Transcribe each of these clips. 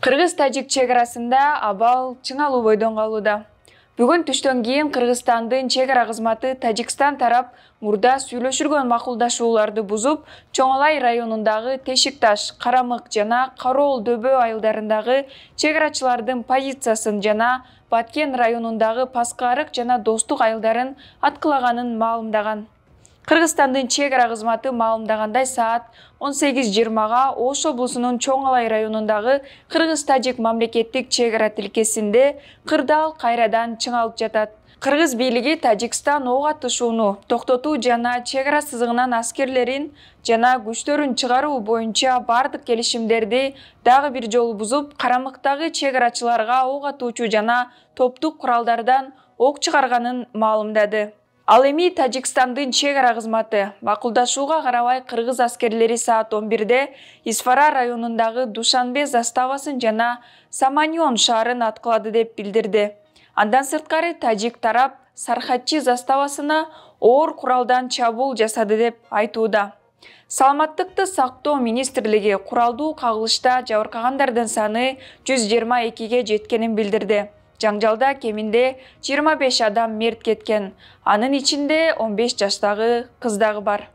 Кыргыз-тажик чегарасында абал чыңалуу бойдон калууда. Бүгүн түштөн кийин Кыргызстандын чегара кызматы Тажикстан тарап мурда сүйлөшүлгөн макулдашууларды бузуп, Чоңалай районундагы Тешик-Таш, Карамык жана Кароол дөбө айылдарындагы чегарачылардын позициясын жана Баткен районундагы Паскарык жана Достук айылдарын аткылаганын маалымдаган. Кыргызстандын чегара кызматы маалымдагандай, саат 18:20-га Ош облусунун Чоңалай районундагы Кыргыз-тажик мамлекеттик чегара тилкесинде кырдаал кайрадан чыңалып жатат. Кыргыз бийлиги Тажикстан ок атышууну токтотуу жана чегара сызыгынан аскерлерин жана күчтөрүн чыгаруу боюнча бардык келишимдерди дагы бир жолу бузуп, Карамыктагы чегарачыларга ок атуучу жана топтук куралдардан ок чыгарганын маалымдады. Ал эми Тажикстандын чегара кызматы макулдашууга карабай кыргыз аскерлери саат 11-де Исфара районундагы Душанбе заставасын жана Саманьон шаарын аткылады деп билдирди. Андан сырткары тажик тарап Сархатчи заставасына оор куралдан чабуул жасады деп айтууда. Саламаттыкты сактоо министрлиги куралдуу кагылышта жабыркагандардын саны 122-ге жеткенин билдирди. Жаңжалда кеминде 25 адам мерт кеткен, анын ичинде 15 жаштагы кыз дагы бар.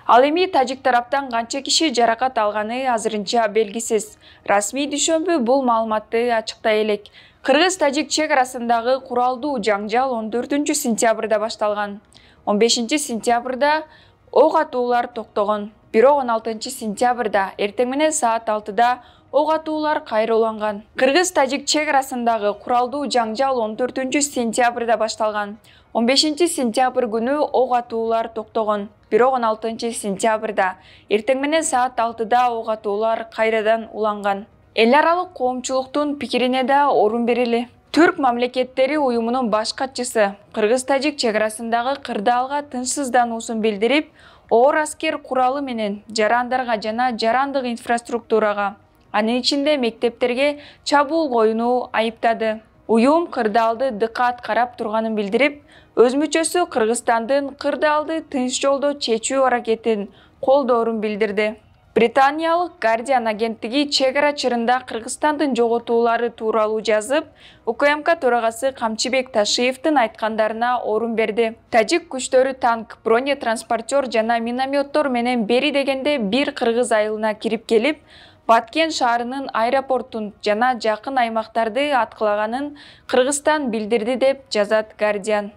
Ал эми тажик тараптан канча киши жаракат алганы азырынча белгисиз. Расмий дүйшөмбү бул маалыматты ачыктай элек. Кыргыз-тажик чегарасындагы куралдуу жаңжал 14-сентябрда башталган. 15-сентябрда ок атуулар токтогон. Бирок 16-сентябрда эртең менен саат 6-да ок атуулар кайра уланган. Кыргыз-тажик чегарасындагы куралдуу жаңжал 14-сентябрда башталган. 15-сентябрь күнү ок атуулар токтогон. Бирок 16-сентябрда эртең менен саат 6-да ок атуулар кайрадан уланган. Эл аралык коомчулуктун пикирине да орун берили. Түрк мамлекеттери уюмунун баш катчысы Кыргыз-тажик чегарасындагы кырдаалга тынчсыздануусун билдирип, оор аскер куралы менен жарандарга жана жарандык инфраструктурага, анын ичинде мектептерге чабуул коюуну айыптады. Уюм кырдаалды дыкат карап турганын билдирип, өз мүчөсү Кыргызстандын кырдаалды тынч жолдо чечүү аракетин колдоорун билдирди. Британиялык Guardian агенттиги чегара чырында Кыргызстандын жоготуулары тууралуу жазып, УКМК төрагасы Камчыбек Ташиевдин айткандарына орун берди. Тажик күчтөрү танк, бронетранспортер жана минометтор менен бери дегенде бир кыргыз айылына кирип келип, Баткен шаарынын аэропортун жана жакын аймактарды аткылаганын Кыргызстан билдирди деп жазат Guardian.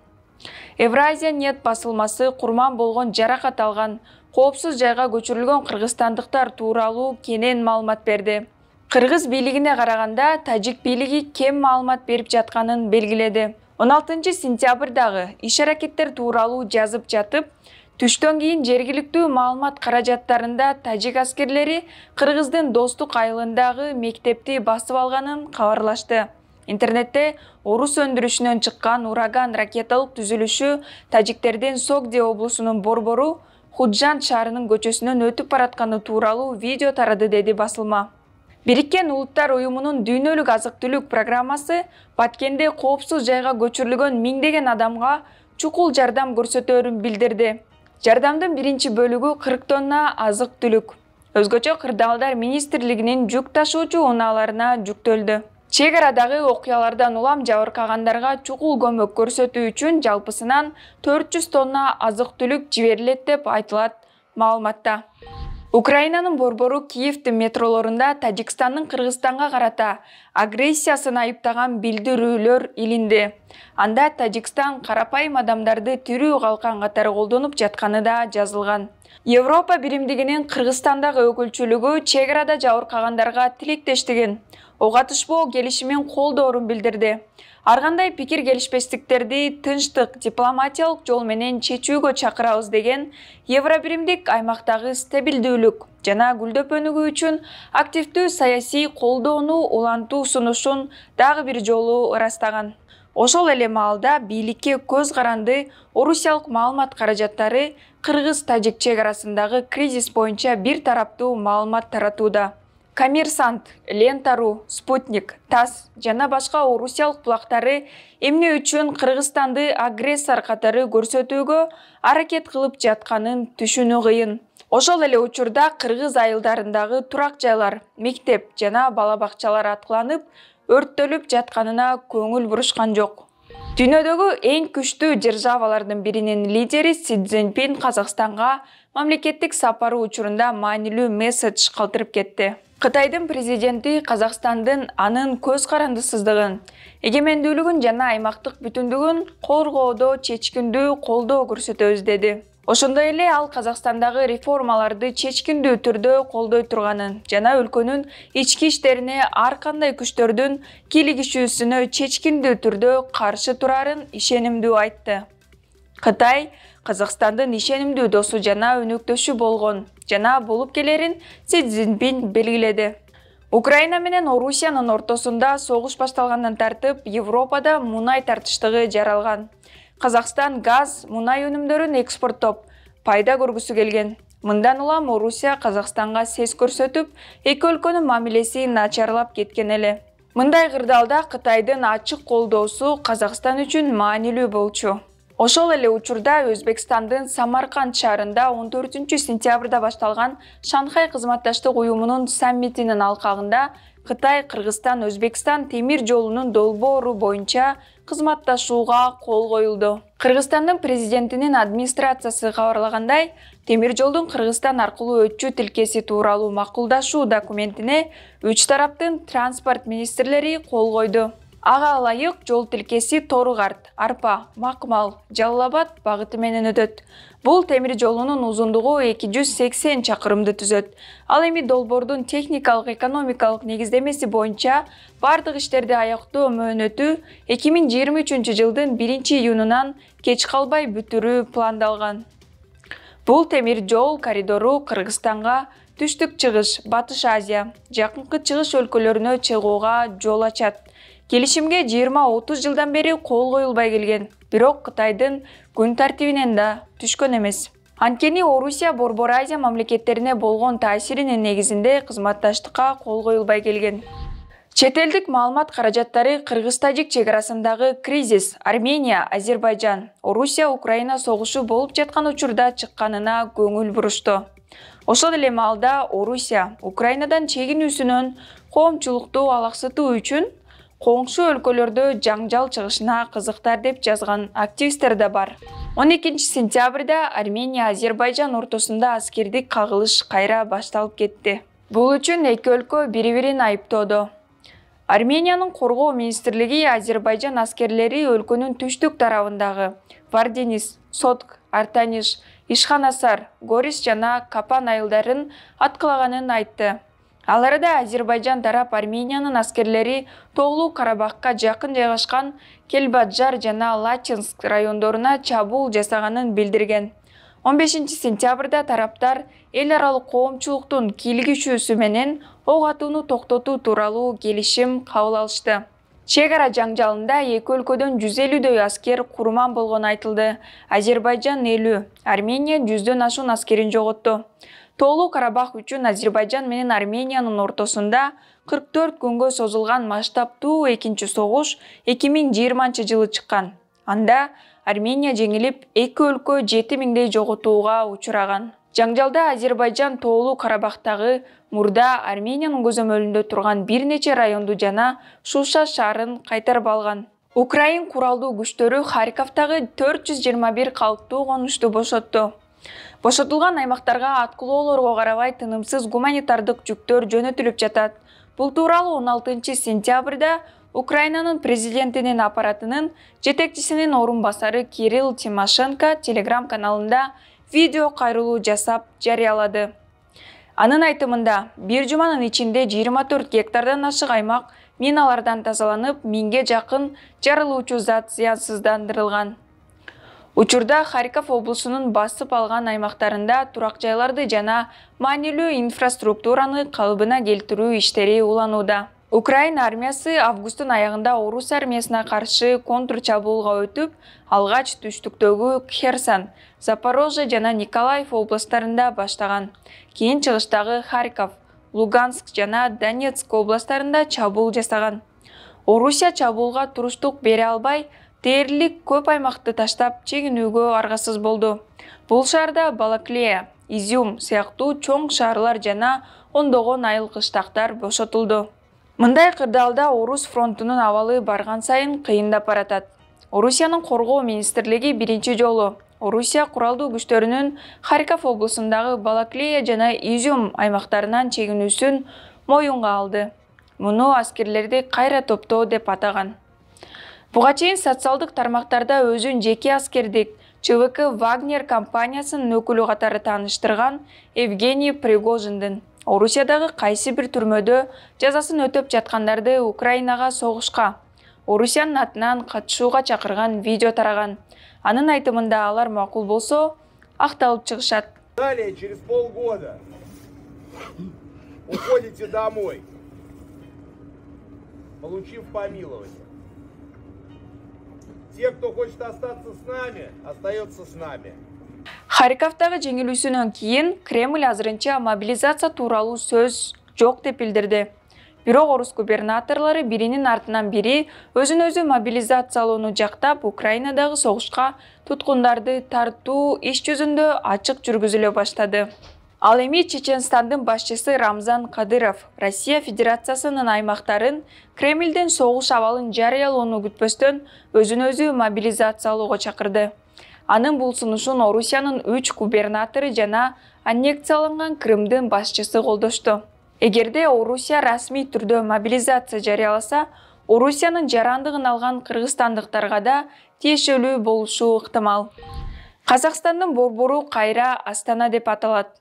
Евразия нет басылмасы курман болгон жаракат алган, коопсуз жайга көчүрүлгөн кыргызстандыктар тууралуу кенен маалымат берди. Кыргыз бийлигине караганда, тажик бийлиги кем маалымат берип жатканын белгиледи. 16-сентябрдагы иш-аракеттер тууралуу жазып жатып, түштөн кийин жергиликтүү маалымат каражаттарында тажик аскерлери Кыргыздын Достук айылындагы мектепти басып алганын кабарлашты. Интернетте орус өндүрүшүнөн чыккан ураган ракеталык түзүлүшү тажиктердин Согди облусунун борбору Худжан шаарынын көчөсүнөн өтүп баратканы тууралуу видео тарады, деди басылма. Бириккен Улуттар уюмунун дүйнөлүк азык-түлүк программасы Баткенде коопсуз жайга көчүрүлгөн миңдеген адамга чукул жардам көрсөтөөрүн билдирди. Жардамдын биринчи бөлүгү 40 тонна азык-түлүк. Өзгөчө кырдаалдар министрлигинин жүк ташуучу унааларына жүктөлдү. Чегарадагы окуялардан улам жабыркагандарга чукул көмөк көрсөтүү үчүн жалпысынан 400 тонна азык-түлүк жиберилет деп айтылат маалыматта. Украинанын борбору Киевдин метролорунда Тажикстандын Кыргызстанга карата агрессиясын айыптаган билдирүүлөр илинди. Анда Тажикстан карапайым адамдарды тирүү калкан катары колдонуп жатканы да жазылган. Европа биримдигинин Кыргызстандагы өкүлчүлүгү чегарада жабыркагандарга тилектештигин, ок атышпоо келишимин колдоорун билдирди. Ар кандай пикир келишпестиктерди тынчтык, дипломатиялык жол менен чечүүгө чакырабыз деген Евробиримдик аймактагы стабилдүүлүк жана гүлдөп өнүгүү үчүн активдүү саясий колдоону улантуу сунушун дагы бир жолу ырастаган. Ошол эле маалда бийликке көз каранды орусиялык маалымат каражаттары Кыргыз-тажик чегарасындагы кризис боюнча бир тараптуу маалымат таратууда. Коммерсант, Лента.ру, Спутник, ТАСС жана башка орусиялык булактары эмне үчүн Кыргызстанды агрессор катары көрсөтүүгө аракет кылып жатканын түшүнүү кыйын. Ошол эле учурда кыргыз айылдарындагы турак жайлар, мектеп жана бала бакчалар аткыланып, өрттөлүп жатканына көңүл бурушкан жок. Дүйнөдөгү эң күчтүү державалардын биринин лидери Си Цзиньпин Казакстанга мамлекеттик сапары учурунда маанилүү месседж калтырып кетти. Кытайдын президенти Казакстандын анын көз карандысыздыгын, эгемендүүлүгүн жана аймактык бүтүндүгүн коргоодо чечкиндүү колдоо көрсөтөбүз деди. Ошондой эле ал Казакстандагы реформаларды чечкиндүү түрдө колдой турганын жана өлкөнүн ички иштерине ар кандай күчтөрдүн кийлигишүүсүнө чечкиндүү түрдө каршы турарын ишенимдүү айтты. Кытай Казакстандын ишенимдүү досу жана өнөктөшү болгон жана болуп келерин Си Цзиньпин белгиледи. Украина менен Орусиянын ортосунда согуш башталгандан тартып Европада мунай тартыштыгы жаралган. Казакстан газ, мунай өнүмдөрүн экспорттоп, пайда көргүсү келген. Мындан улам Орусия Казакстанга сес көрсөтүп, эки өлкөнүн мамилеси начарлап кеткен эле. Мындай кырдаалда Кытайдын ачык колдоосу Казакстан үчүн маанилүү болчу. Ошол эле учурда Өзбекстандын Самарканд шаарында 14-сентябрда башталган Шанхай кызматташтык уюмунун саммитинин алкагында Кытай, Кыргызстан, Өзбекстан темир жолунун долбоору боюнча кызматташууга кол коюлду. Кыргызстандын президентинин администрациясы кабарлагандай, темир жолдун Кыргызстан аркылуу өтчү тилкеси тууралуу макулдашуу документине 3 тараптын транспорт министрлери кол койду. Ага ылайык жол тилкеси Торугарт, Арпа, Макмал, Жалал Абад багыты менен өтөт. Бул темир жолунун узундугу 280 чакырымды түзөт. Ал эми долбоордун техникалык экономикалык негиздемеси боюнча бардык иштерди аяктоо мөөнөтү 2023 жылдын 1-июнунан кеч калбай бүтүрүү пландалган. Бул темир жол коридору Кыргызстанга түштүк-чыгыш, Батыш Азия, жакынкы чыгыш өлкөлөрүнө чыгууга жол ачат. Келишимге 20-30 жылдан бери кол коюлбай келген, бирок Кытайдын күн тартибинен да түшкөн эмес. Анткени Орусия Борбор Азия мамлекеттерине болгон таасиринин негизинде кызматташтыкка кол коюлбай келген. Чет элдик маалымат каражаттары Кыргыз-Тажик чек арасындагы кризис, Армения, Азербайжан, Орусия-Украина согушу болуп жаткан учурда чыкканына көңүл бурушту. Ошол эле маалда Орусия Украинадан чегинүүсүнөн коомчулукту алаксытуу үчүн коңшу өлкөлөрдө жаңжал чыгышына кызыктар деп жазган активисттер да бар. 12-сентябрда Армения Азербайжан ортосунда аскердик кагылыш кайра башталып кетти. Бул үчүн эки өлкө бири-бирин айыптоодо. Армениянын коргоо министрлиги Азербайжан аскерлери өлкөнүн түштүк тарабындагы Варденис, Сотк, Артаниш, Ишханасар, Горис жана Капан айылдарын аткылаганын айтты. Ал арада Азербайжан тарап Армениянын аскерлери Тоолуу Карабакка жакын жайгашкан Келбаджар жана Лачинск райондоруна чабуул жасаганын билдирген. 15-сентябрда тараптар эл аралык коомчулуктун кийлигишүүсү менен ок атууну токтотуу тууралуу келишим кабыл алышты. Чек ара жаңжалында эки өлкөдөн 150дөй аскер курман болгону айтылды. Азербайжан 50, Армения 100дөн ашуун аскерин жоготту. Тоолуу Карабах үчүн Азербайжан менен Армениянын ортосунда 44 күнгө созулган масштабтуу экинчи согуш 2020 жылы чыккан. Анда Армения жеңилип, эки өлкө 7000дей жоготууга учураган. Жаңжалда Азербайжан Тоолуу Карабахтагы мурда Армениянын көзөмөлүндө турган бир нече районду жана Шуша шаарын кайтарып алган. Украин куралдуу күчтөрү Харьковтагы 421 калктуу конушту бошотту. Бошотулган аймактарга аткылоолорго карабай тынымсыз гуманитардык жүктөр жөнөтүлүп жатат. Бул тууралуу 16-сентябрда Украинанын президентинин аппаратынын жетекчисинин орун басары Кирилл Тимошенко Telegram каналында видео кайрылуу жасап жарыялады. Анын айтымында, бир жуманын ичинде 24 гектардан ашык аймак миналардан тазаланып, 1000ге жакын жарылуучу зат зыянсыздандырылган. Учурда Харьков облусунун басып алган аймактарында турак жайларды жана маанилүү инфраструктураны калыбына келтирүү иштери уланууда. Украина армиясы августтун аягында Орус армиясына каршы контрчабуулга өтүп, алгач түштүктөгү Херсон, Запорожье жана Николаев областарында баштаган. Кийин чыгыштагы Харьков, Луганск жана Донецк областарында чабуул жасаган. Орусия чабуулга туруштук бере албай, дээрлик көп аймакты таштап чегинүүгө аргасыз болду. Бул шаарда Балаклея, Изюм сыяктуу чоң шаарлар жана ондогон айыл кыштактар бошотулду. Мындай кырдаалда Орус фронтунун абалы барган сайын кыйындап баратат. Орусиянын коргоо министрлиги биринчи жолу Орусия куралдуу күчтөрүнүн Харьков облусундагы Балаклея жана Изюм аймактарынан чегинүүсүн моюнга алды. Муну аскерлерди кайра топтоо деп атаган. Буга чейин социалдык тармактарда өзүн жеке аскердик ЧВК Вагнер компаниясынын өкүлү катары тааныштырган Евгений Пригожиндин Орусиядагы кайсы бир түрмөдө жазасын өтөп жаткандарды Украинага согушка, Орусиянын атынан катышууга чакырган видео тараган. Анын айтымында алар макул болсо, акталып чыгышат. Далее, через полгода уходите домой, получив помилование. Те, кто хочет остаться с нами, остается с нами. Харьковдагы жеңилүүсүнөн кийин Кремль азырынча мобилизация тууралуу сөз жок деп билдирди. Бирок орус губернаторлору биринин артынан бири өзүн-өзү мобилизациялоону жактап, Украинадагы согушка туткундарды тартуу иш жүзүндө ачык жүргүзүлө баштады. Ал эми Чеченстандын башчысы Рамзан Кадыров Россия Федерациясынын аймактарын Кремлден согуш абалын жарыялоону күтпөстөн өзүн-өзү мобилизациялоого чакырды. Анын бул сунушун Орусиянын 3 губернатору жана аннексияланган Крымдын башчысы колдошту. Эгерде Орусия расмий түрдө мобилизация жарыяласа, Орусиянын жарандыгын алган кыргызстандыктарга да тиешелүү болушу ыктымал. Казакстандын борбору кайра Астана деп аталат.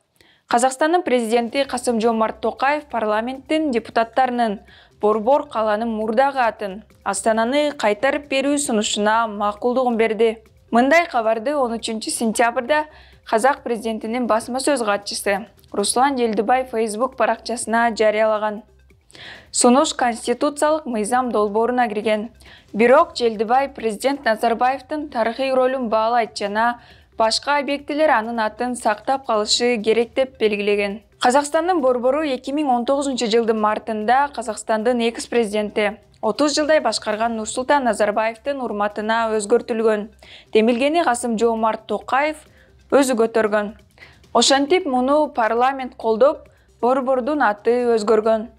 Казакстандын президенти Касым-Жомарт Токаев парламенттин депутаттарынын борбор каланын мурдагы атын Астананы кайтарып берүү сунушуна макулдугун берди. Мындай кабарды 13 сентябрда Казак президентинин басма сөз катчысы Руслан Желдибаев Facebook баракчасына жарыялаган. Сунуш конституциялык мыйзам долбооруна кирген. Бирок Желдибаев президент Назарбаевдин тарыхый ролун баалайт жана башка объектилер анын атын сактап калышы керек деп белгилеген. Казакстандын борбору 2019 жылдын мартында Казакстандын экс-президенти 30 жылдай башкарган Нурсултан Назарбаевдин урматына өзгөртүлгөн. Демилгени Касым-Жомарт Токаев өзү көтөргөн. Ошентип муну парламент колдоп, борбордун аты өзгөргөн.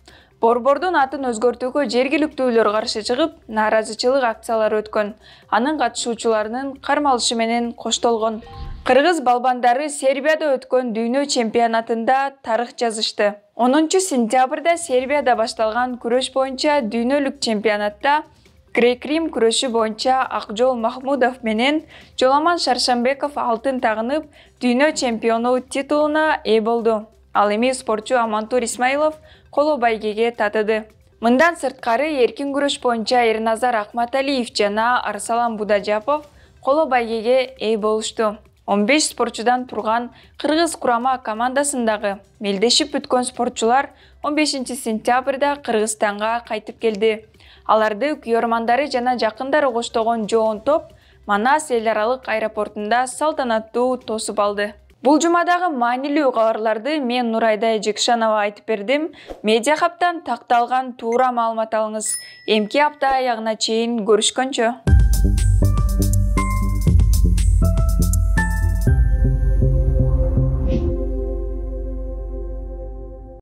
Борбордун атын өзгөртүүгө жергиликтүүлөр каршы чыгып, нааразычылык акциялары өткөн. Анын катышуучуларынын кармалышы менен коштолгон. Кыргыз балбандары Сербияда өткөн дүйнө чемпионатында тарых жазышты. 10 сентябрда Сербияда башталган күрөш боюнча дүйнөлүк чемпионатта Грек-Рим күрөшү боюнча Акжол Махмудов менен Жоламан Шаршамбеков алтын тагынып, дүйнө чемпиону титулуна ээ болду. Ал эми спортчу Амантур Исмаилов коло байгеге татыды. Мындан сырткары эркин күрөш боюнча Эрназар Акматалиев жана Арсалан Будажапов коло байгеге ээ болушту. 15 спортчудан турган Кыргыз курама командасындагы мелдешип бүткөн спортчулар 15 сентябрда Кыргызстанга кайтып келди. Аларды күйөрмандары жана жакындары коштогон жоон топ Манас эл аралык аэропортунда салтанаттуу тосуп алды. Бул жумадагы маанилүү кабарларды мен Нурайда Эжекшанова айтып бердим. Медиа хаптан такталган туура маалымат алыңыз. Эмки апта аягына чейин көрүшкөнчө.